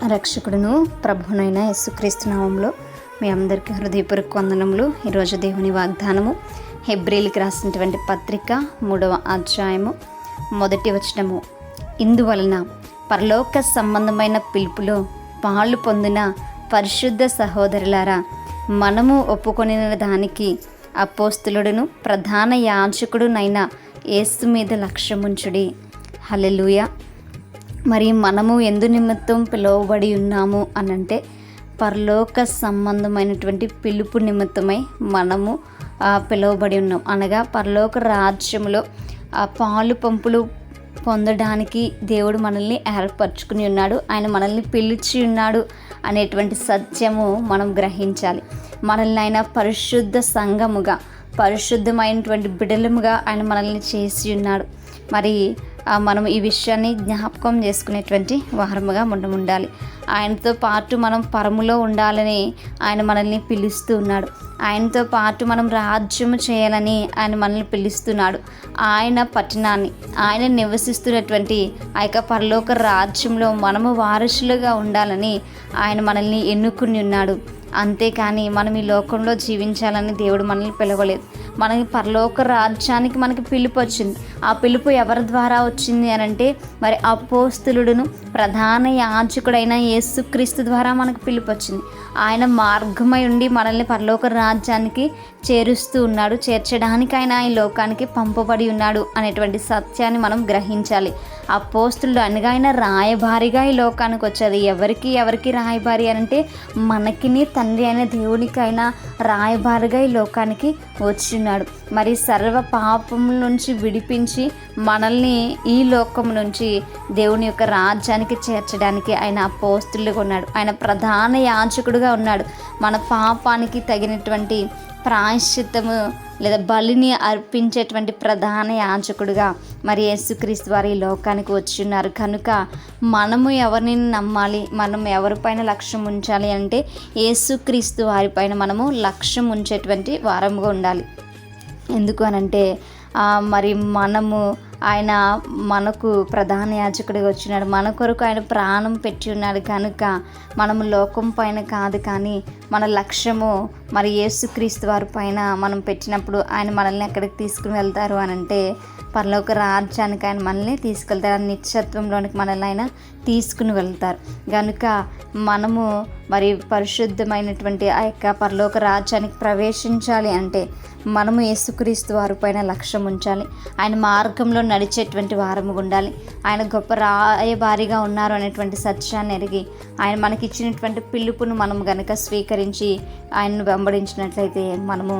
రక్షకుడును ప్రభునైన యేసుక్రీస్తు నామములో మీ అందరికీ హృదయపూర్వక వందనములు. ఈరోజు దేవుని వాగ్దానము హెబ్రీయులకు రాసినటువంటి పత్రిక 3వ అధ్యాయము 1వ వచనము. ఇందువలన పరలోక సంబంధమైన పిలుపులో పాలు పొందిన పరిశుద్ధ సహోదరులారా, మనము ఒప్పుకొనిన దానికి అపోస్తలుడును ప్రధాన యాజకుడునైన యేసు మీద లక్ష్యముంచుడి. హల్లెలూయా. మరి మనము ఎందు నిమిత్తం పిలువబడి ఉన్నాము అనంటే పరలోక సంబంధమైనటువంటి పిలుపు నిమిత్తమై మనము పిలువబడి ఉన్నాం. అనగా పరలోక రాజ్యంలో పాలు పంపులు పొందడానికి దేవుడు మనల్ని ఏర్పరచుకుని ఉన్నాడు. ఆయన మనల్ని పిలిచి ఉన్నాడు అనేటువంటి సత్యము మనం గ్రహించాలి. మనల్ని ఆయన పరిశుద్ధ సంఘముగా, పరిశుద్ధమైనటువంటి బిడలముగా ఆయన మనల్ని చేసి ఉన్నాడు. మరి మనం ఈ విషయాన్ని జ్ఞాపకం చేసుకునేటువంటి వారముగా మనం ఉండాలి. ఆయనతో పాటు మనం పరములో ఉండాలని ఆయన మనల్ని పిలుస్తూ ఉన్నాడు. ఆయనతో పాటు మనం రాజ్యము చేయాలని ఆయన మనల్ని పిలుస్తున్నాడు. ఆయన పట్టణాన్ని, ఆయన నివసిస్తున్నటువంటి ఆ యొక్క పరలోక రాజ్యంలో మనము వారసులుగా ఉండాలని ఆయన మనల్ని ఎన్నుకుని ఉన్నాడు. అంతేకాని మనం ఈ లోకంలో జీవించాలని దేవుడు మనల్ని పిలవలేదు. మనకి పరలోక రాజ్యానికి మనకి పిలుపు వచ్చింది. ఆ పిలుపు ఎవరి ద్వారా వచ్చింది అని అంటే మరి అపోస్తలుడును ప్రధాన యాజకుడైన యేసుక్రీస్తు ద్వారా మనకు పిలుపు వచ్చింది. ఆయన మార్గమై ఉండి మనల్ని పరలోక రాజ్యానికి చేరుస్తూ ఉన్నాడు. చేర్చడానికి ఆయన ఈ లోకానికి పంపబడి ఉన్నాడు అనేటువంటి సత్యాన్ని మనం గ్రహించాలి. అపోస్తలుడు అనగా ఆయన రాయబారిగా ఈ లోకానికి వచ్చారు. ఎవరికి రాయబారి అని అంటే మనకిని తండ్రి అయిన దేవునికి ఆయన రాయబారిగా ఈ లోకానికి వచ్చినాడు. మరి సర్వ పాపం నుంచి విడిపించి మనల్ని ఈ లోకం నుంచి దేవుని యొక్క రాజ్యానికి చేర్చడానికి ఆయన అపోస్తలుడుగా ఉన్నాడు. ఆయన ప్రధాన యాజకుడుగా ఉన్నాడు. మన పాపానికి తగినటువంటి ప్రాయశ్చిత్తము లేదా బలిని అర్పించేటువంటి ప్రధాన యాజకుడుగా మరి యేసుక్రీస్తు వారు ఈ లోకానికి వచ్చి ఉన్నారు. కనుక మనము ఎవరిని నమ్మాలి, మనం ఎవరిపైన లక్ష్యం ఉంచాలి అంటే యేసుక్రీస్తు వారిపైన మనము లక్ష్యం ఉంచేటువంటి వారముగా ఉండాలి. ఎందుకు అనంటే మరి మనము ఆయన మనకు ప్రధాన యాజకుడిగా వచ్చినాడు. మన కొరకు ఆయన ప్రాణం పెట్టి ఉన్నాడు. కనుక మనము లోకం పైన కాదు, కానీ మన లక్ష్యము మరి యేసుక్రీస్తు వారి పైన మనం పెట్టినప్పుడు ఆయన మనల్ని ఎక్కడికి తీసుకుని వెళ్తారు అని అంటే పరలోక రాజ్యానికి ఆయన మనల్ని తీసుకెళ్తారు. నిత్యత్వంలోనికి మనల్ని ఆయన తీసుకుని వెళ్తారు. కనుక మనము మరి పరిశుద్ధమైనటువంటి ఆ యొక్క పరలోక రాజ్యానికి ప్రవేశించాలి అంటే మనము యేసుక్రీస్తు వారి పైన లక్ష్యం ఉంచాలి. ఆయన మార్గంలో నడిచేటువంటి వారము ఉండాలి. ఆయన గొప్ప రాయబారిగా ఉన్నారు అనేటువంటి సత్యాన్ని ఎరిగి ఆయన మనకి ఇచ్చినటువంటి పిలుపును మనం గనక స్వీకరించి ఆయనను వెంబడించినట్లయితే మనము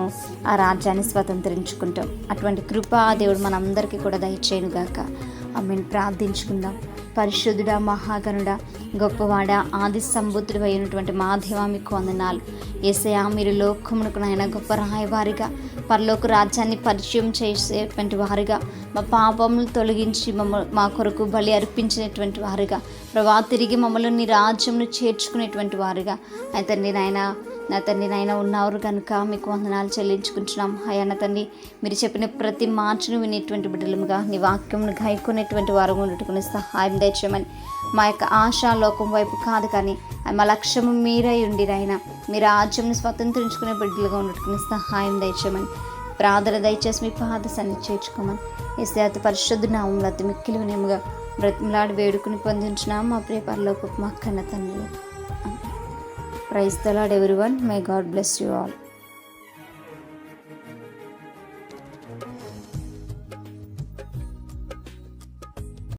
ఆ రాజ్యాన్ని స్వతంత్రించుకుంటాం. అటువంటి కృప దేవుడు మనందరికీ కూడా దయచేయునుగాక. ఆమేన్. ప్రార్థించుకుందాం. పరిశుద్ధుడా, మహాగణుడా, గొప్పవాడ, ఆది సంబుద్ధుడు అయినటువంటి మా దేవా, మీకు వందనాలు. యేసయ్యా, మీరు లోకమునకు నాయన గొప్ప రాయవారిగా పరలోక రాజ్యాన్ని పరిచయం చేసేటువంటి వారుగా, మా పాపములు తొలగించి మా కొరకు బలి అర్పించినటువంటి వారుగా, ప్రభా తిరిగి మమ్మల్ని నీ రాజ్యంను చేర్చుకునేటువంటి వారుగా నా తండ్రి నాయన ఉన్నారు. కనుక మీకు వందనాలు చెల్లించుకుంటున్నాం. అయ్యా నా తండ్రి, మీరు చెప్పిన ప్రతి మార్చును వినేటువంటి బిడ్డలముగా నీ వాక్యమును గాయకునేటువంటి వారు ఉండటుకుని సహాయం దయచేయమని, మా యొక్క ఆశా లోకం వైపు కాదు కానీ మా లక్ష్యము మీరై ఉండి నాయన మీ రాజ్యంను స్వతంత్రించుకునే బిడ్డలుగా ఉండటుకుని సహాయం దయచేయమని ప్రార్థన దయచేసి మీ పాద సన్నిధి చేర్చుకోమని యేసయ్యా పరిశుద్ధ నామములో అతి మిక్కిలి వినయముగా బ్రతిమలాడి వేడుకుని పొందించున్నాం మా ప్రియ పరలోకపు మా కన్న తండ్రి. Praise the Lord everyone. May God bless you all.